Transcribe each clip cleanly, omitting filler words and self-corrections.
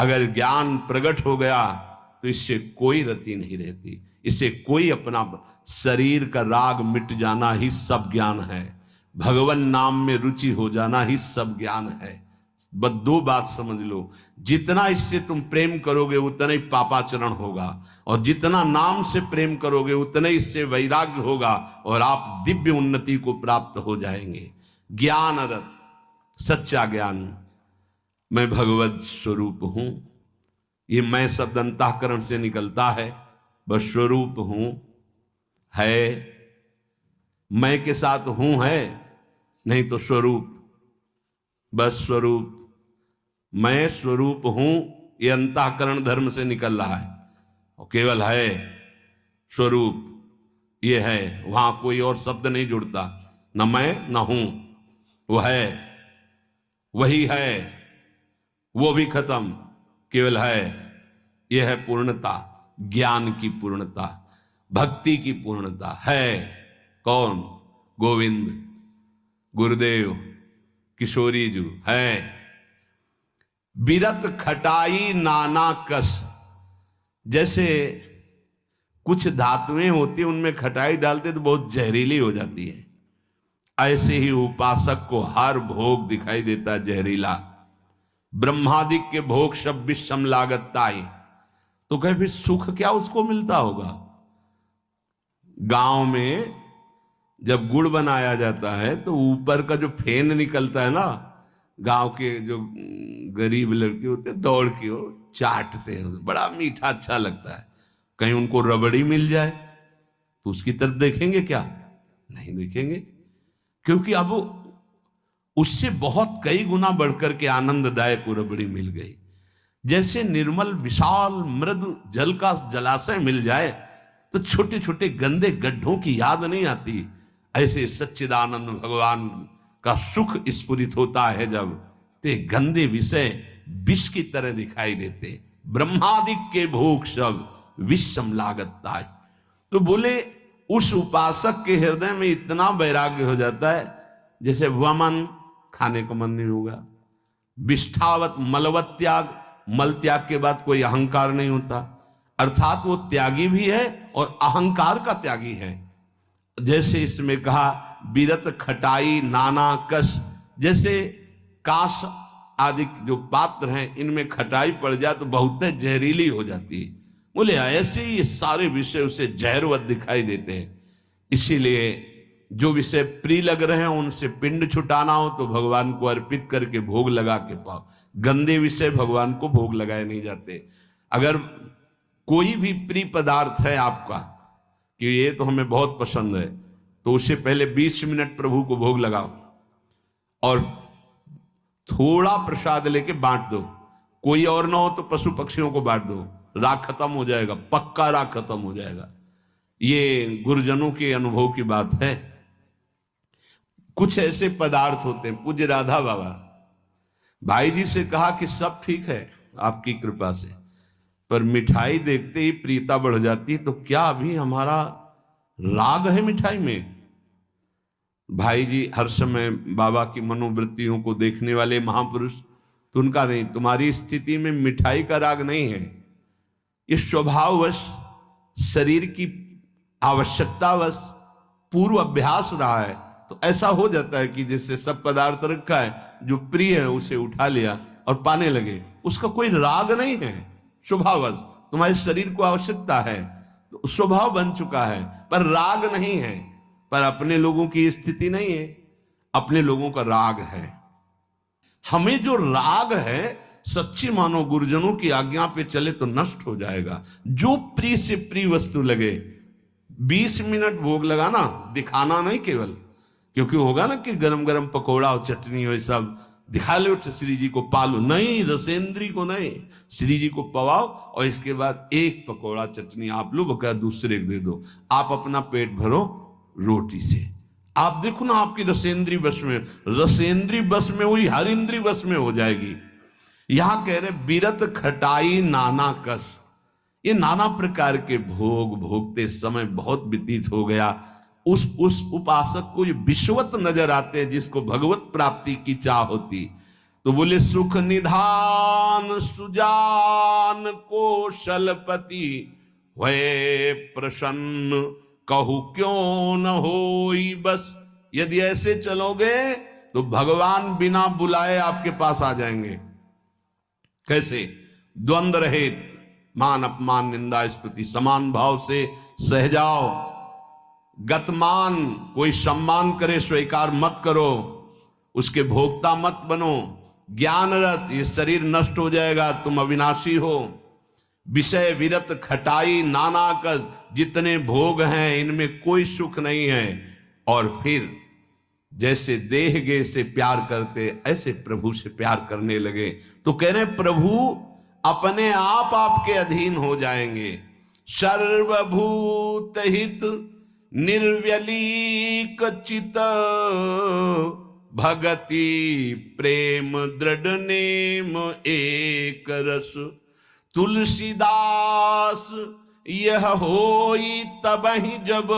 अगर ज्ञान प्रकट हो गया तो इससे कोई रति नहीं रहती, इससे कोई अपना शरीर का राग मिट जाना ही सब ज्ञान है, भगवान नाम में रुचि हो जाना ही सब ज्ञान है। बस दो बात समझ लो, जितना इससे तुम प्रेम करोगे उतना ही पापाचरण होगा, और जितना नाम से प्रेम करोगे उतना ही इससे वैराग्य होगा, और आप दिव्य उन्नति को प्राप्त हो जाएंगे। ज्ञान रथ, सच्चा ज्ञान, मैं भगवत स्वरूप हूं, ये मैं शब्द अंतःकरण से निकलता है, बस स्वरूप हूं है, मैं के साथ हूं है, नहीं तो स्वरूप, बस स्वरूप, मैं स्वरूप हूं, ये अंतःकरण धर्म से निकल रहा है, और केवल है स्वरूप, ये है, वहां कोई और शब्द नहीं जुड़ता, न मैं न हूं, वो है, वही है, वो भी खत्म, केवल है, यह है पूर्णता, ज्ञान की पूर्णता, भक्ति की पूर्णता है। कौन? गोविंद, गुरुदेव, किशोरी जी है। बिरत खटाई नाना कस, जैसे कुछ धातुएं होती हैं उनमें खटाई डालते तो बहुत जहरीली हो जाती है, ऐसे ही उपासक को हर भोग दिखाई देता जहरीला। ब्रह्मादिक के भोग सब विषम लागताई, तो कहे फिर सुख क्या उसको मिलता होगा? गांव में जब गुड़ बनाया जाता है तो ऊपर का जो फेन निकलता है ना, गांव के जो गरीब लड़के होते हैं दौड़ के वो चाटते हैं, बड़ा मीठा अच्छा लगता है। कहीं उनको रबड़ी मिल जाए तो उसकी तरफ देखेंगे क्या? नहीं देखेंगे, क्योंकि अब उससे बहुत कई गुना बढ़कर के आनंददायक रबड़ी मिल गई। जैसे निर्मल विशाल मृदु जल का जलाशय मिल जाए तो छोटे छोटे गंदे गड्ढों की याद नहीं आती, ऐसे सच्चिदानंद भगवान का सुख स्फुरित होता है जब, ते गंदे विषय विष की तरह दिखाई देते। ब्रह्मादिक के भोग सब विषम लागता है। तो बोले उस उपासक के हृदय में इतना वैराग्य हो जाता है जैसे वमन, खाने का मन नहीं होगा, विष्ठावत मलवत त्याग, मल त्याग के बाद कोई अहंकार नहीं होता, अर्थात वो त्यागी भी है और अहंकार का त्यागी है। जैसे इसमें कहा बिरत खटाई नाना कस, जैसे काश आदि जो पात्र हैं इनमें खटाई पड़ जाए तो बहुत जहरीली हो जाती है। बोले ऐसे ही ये सारे विषय उसे जहरवत दिखाई देते हैं। इसीलिए जो विषय प्रिय लग रहे हैं उनसे पिंड छुटाना हो तो भगवान को अर्पित करके भोग लगा के पाओ। गंदे विषय भगवान को भोग लगाए नहीं जाते। अगर कोई भी प्रिय पदार्थ है आपका कि ये तो हमें बहुत पसंद है, तो उससे पहले 20 मिनट प्रभु को भोग लगाओ और थोड़ा प्रसाद लेके बांट दो। कोई और ना हो तो पशु पक्षियों को बांट दो, राग खत्म हो जाएगा, पक्का राग खत्म हो जाएगा। ये गुरुजनों के अनुभव की बात है। कुछ ऐसे पदार्थ होते हैं, पूज्य राधा बाबा भाई जी से कहा कि सब ठीक है आपकी कृपा से, पर मिठाई देखते ही प्रीता बढ़ जाती, तो क्या अभी हमारा राग है मिठाई में? भाई जी हर समय बाबा की मनोवृत्तियों को देखने वाले महापुरुष, तो उनका नहीं, तुम्हारी स्थिति में मिठाई का राग नहीं है, ये स्वभाववश शरीर की आवश्यकतावश पूर्व अभ्यास रहा है। तो ऐसा हो जाता है कि जैसे सब पदार्थ रखा है, जो प्रिय है उसे उठा लिया और पाने लगे, उसका कोई राग नहीं है, स्वभाववश तुम्हारे शरीर को आवश्यकता है तो स्वभाव बन चुका है, पर राग नहीं है। पर अपने लोगों की स्थिति नहीं है, अपने लोगों का राग है। हमें जो राग है सच्ची मानो गुरुजनों की आज्ञा पे चले तो नष्ट हो जाएगा। जो प्रिय से प्रिय वस्तु लगे 20 मिनट भोग लगाना, दिखाना नहीं केवल, क्योंकि होगा ना कि गरम गरम पकौड़ा और चटनी और सब दिखा लो श्री जी को पालो, नहीं, रसेंद्री को नहीं, श्री जी को पवाओ और इसके बाद एक पकौड़ा चटनी आप लो, बकाया दूसरे को दे दो, आप अपना पेट भरो रोटी से। आप देखो ना आपकी रसेंद्री बस में, रसेंद्री बस में हुई हर इंद्री बस में हो जाएगी। यहां कह रहे बिरत खटाई नाना कस, ये नाना प्रकार के भोग भोगते समय बहुत व्यतीत हो गया। उस उपासक को ये विश्वत नजर आते हैं जिसको भगवत प्राप्ति की चाह होती, तो बोले सुख निधान सुजान कौशलपति वे प्रसन्न कहू क्यों न होई बस। यदि ऐसे चलोगे तो भगवान बिना बुलाए आपके पास आ जाएंगे। कैसे? द्वंद्व रहित, मान अपमान निंदा स्तुति समान भाव से सह जाओ। गतमान, कोई सम्मान करे स्वीकार मत करो, उसके भोक्ता मत बनो। ज्ञानरत, ये शरीर नष्ट हो जाएगा, तुम अविनाशी हो। विषय विरत खटाई नाना कस, जितने भोग हैं इनमें कोई सुख नहीं है। और फिर जैसे देह गे से प्यार करते ऐसे प्रभु से प्यार करने लगे। तो कह रहे प्रभु अपने आप आपके अधीन हो जाएंगे। सर्वभूत हित निर्व्यलीक चित भगति प्रेम दृढ़ नेम एक रस। तुलसीदास यह होई तबहि जब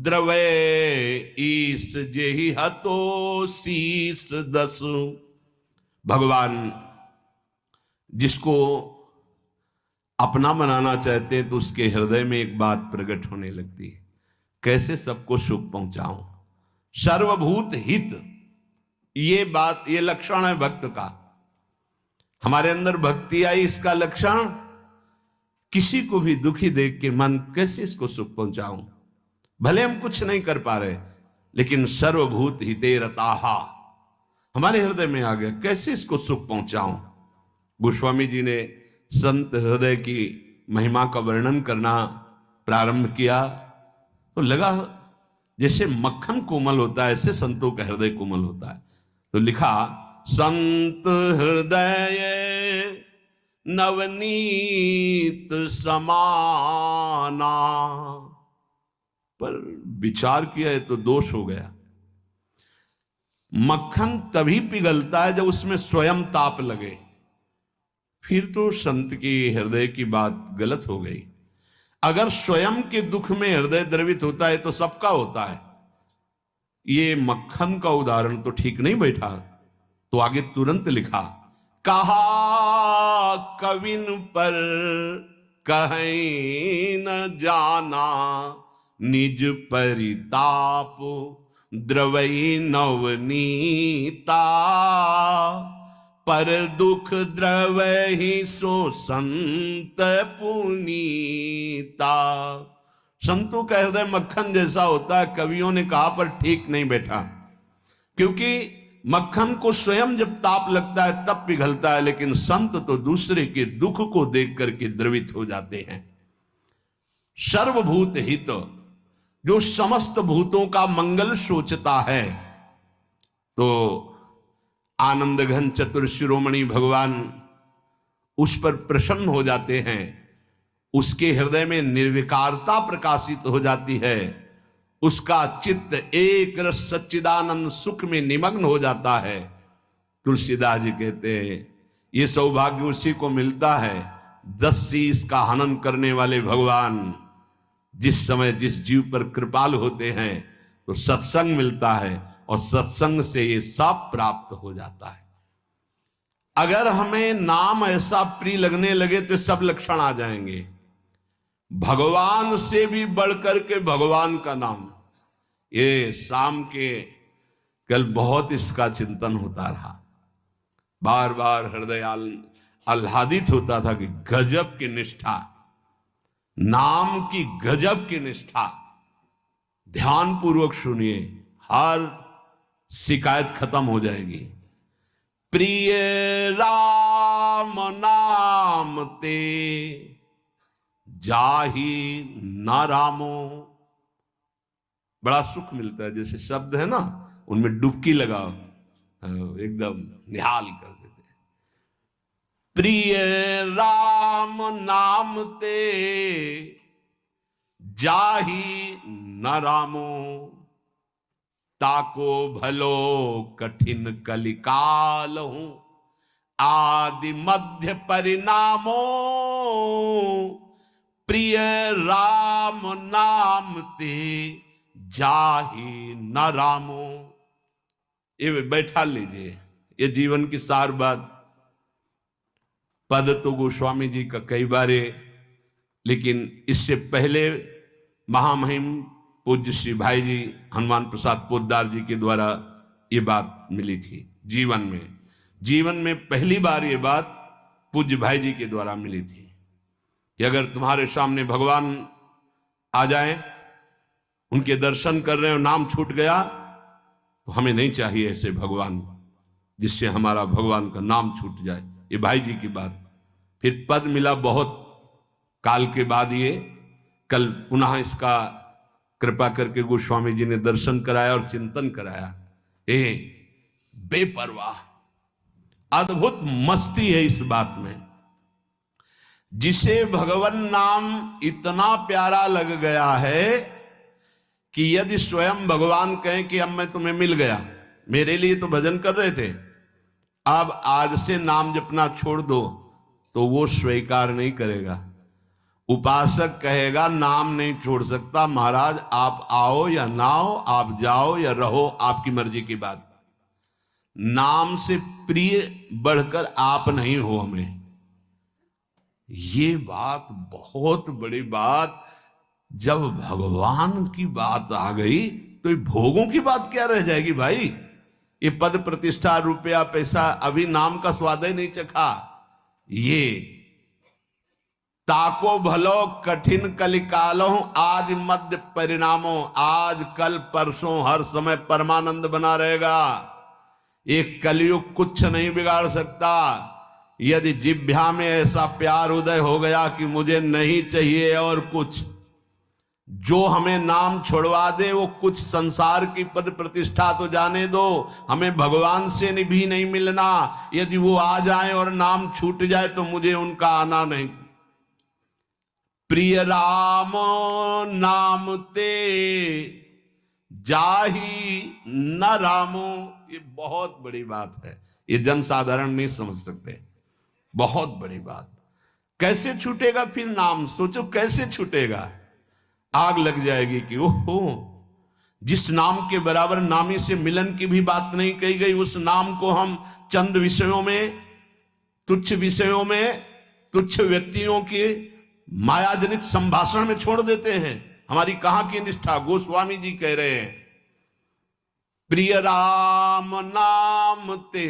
द्रवै ईश जेहि हतो शीस दस। भगवान जिसको अपना बनाना चाहते हैं तो उसके हृदय में एक बात प्रकट होने लगती है, कैसे सबको सुख पहुंचाऊं। सर्वभूत हित, ये बात, ये लक्षण है भक्त का। हमारे अंदर भक्ति आई, इसका लक्षण किसी को भी दुखी देख के मन कैसे इसको सुख पहुंचाऊं। भले हम कुछ नहीं कर पा रहे, लेकिन सर्वभूत हिते रताहा हमारे हृदय में आ गया, कैसे इसको सुख पहुंचाऊं। गोस्वामी जी ने संत हृदय की महिमा का वर्णन करना प्रारंभ किया तो लगा जैसे मक्खन कोमल होता है, ऐसे संतों का हृदय कोमल होता है। तो लिखा संत हृदय नवनीत समाना। पर विचार किया है तो दोष हो गया। मक्खन तभी पिघलता है जब उसमें स्वयं ताप लगे, फिर तो संत की हृदय की बात गलत हो गई। अगर स्वयं के दुख में हृदय द्रवित होता है तो सबका होता है। ये मक्खन का उदाहरण तो ठीक नहीं बैठा। तो आगे तुरंत लिखा, कहा कविन पर कहीं न जाना निज परिताप द्रवई नवनीता। पर दुख द्रवहि सो संत पुनीता। संतों का हृदय मक्खन जैसा होता है, कवियों ने कहा, पर ठीक नहीं बैठा। क्योंकि मक्खन को स्वयं जब ताप लगता है तब पिघलता है, लेकिन संत तो दूसरे के दुख को देख करके द्रवित हो जाते हैं। सर्वभूत हित, जो समस्त भूतों का मंगल सोचता है, तो आनंद घन चतुर शिरोमणि भगवान उस पर प्रसन्न हो जाते हैं। उसके हृदय में निर्विकारता प्रकाशित हो जाती है। उसका चित्त एक रस सच्चिदानंद सुख में निमग्न हो जाता है। तुलसीदास जी कहते हैं ये सौभाग्य उसी को मिलता है 10 शीश का हनन करने वाले भगवान जिस समय जिस जीव पर कृपाल होते हैं तो सत्संग मिलता है, और सत्संग से ये सब प्राप्त हो जाता है। अगर हमें नाम ऐसा प्रिय लगने लगे तो सब लक्षण आ जाएंगे। भगवान से भी बढ़कर के भगवान का नाम। ये शाम के कल बहुत इसका चिंतन होता रहा, बार बार हृदय आह्लादित होता था कि गजब की निष्ठा, नाम की गजब की निष्ठा। ध्यान पूर्वक सुनिए, हर शिकायत खत्म हो जाएगी। प्रिय राम नाम ते जाहि न रामो। बड़ा सुख मिलता है, जैसे शब्द है ना उनमें डुबकी लगाओ, एकदम निहाल कर देते। प्रिय राम नाम ते जाहि न रामो। ताको भलो कठिन कलिकाल हूं आदि मध्य परिणामो। प्रिय राम नाम ते जाहि न रामो। ये बैठा लीजिए, ये जीवन की सार बात। पद तो गोस्वामी जी का कई बार है, लेकिन इससे पहले महामहिम पूज्य श्री भाई जी हनुमान प्रसाद पोद्दार जी के द्वारा ये बात मिली थी। जीवन में पहली बार ये बात पूज्य भाई जी के द्वारा मिली थी कि अगर तुम्हारे सामने भगवान आ जाए, उनके दर्शन कर रहे हो, नाम छूट गया, तो हमें नहीं चाहिए ऐसे भगवान जिससे हमारा भगवान का नाम छूट जाए। ये भाई जी की बात। फिर पद मिला बहुत काल के बाद, ये कल पुनः इसका कृपा करके गोस्वामी जी ने दर्शन कराया और चिंतन कराया। बेपरवाह अद्भुत मस्ती है इस बात में। जिसे भगवान नाम इतना प्यारा लग गया है कि यदि स्वयं भगवान कहें कि अब मैं तुम्हें मिल गया, मेरे लिए तो भजन कर रहे थे, अब आज से नाम जपना छोड़ दो, तो वो स्वीकार नहीं करेगा। उपासक कहेगा नाम नहीं छोड़ सकता महाराज, आप आओ या ना आओ, आप जाओ या रहो, आपकी मर्जी की बात। नाम से प्रिय बढ़कर आप नहीं हो हमें। ये बात बहुत बड़ी बात। जब भगवान की बात आ गई तो ये भोगों की बात क्या रह जाएगी भाई। ये पद प्रतिष्ठा रुपया पैसा, अभी नाम का स्वाद ही नहीं चखा। ये ताको भलो कठिन कलिकालो आज मध्य परिणामो, आज कल परसों हर समय परमानंद बना रहेगा। एक कलयुग कुछ नहीं बिगाड़ सकता। यदि जिह्वा में ऐसा प्यार उदय हो गया कि मुझे नहीं चाहिए और कुछ, जो हमें नाम छोड़वा दे वो कुछ संसार की पद प्रतिष्ठा तो जाने दो, हमें भगवान से भी नहीं मिलना। यदि वो आ जाए और नाम छूट जाए तो मुझे उनका आना नहीं। प्रिय राम नाम ते जाही न रामो, ये बहुत बड़ी बात है। ये जनसाधारण नहीं समझ सकते। बहुत बड़ी बात। कैसे छूटेगा फिर नाम, सोचो कैसे छूटेगा। आग लग जाएगी कि ओहो, जिस नाम के बराबर नामी से मिलन की भी बात नहीं कही गई, उस नाम को हम चंद विषयों में, तुच्छ विषयों में, तुच्छ व्यक्तियों के मायाजनित संभाषण में छोड़ देते हैं। हमारी कहां की निष्ठा। गोस्वामी जी कह रहे हैं प्रिय राम नाम ते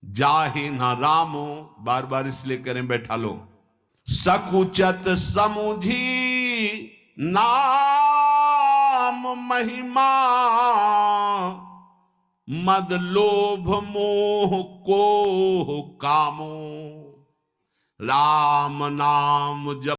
जाहि न रामो, बार बार इसलिए करें बैठा लो। सकुचत समुझी नाम महिमा, मद लोभ मोह को कामो, राम नाम जप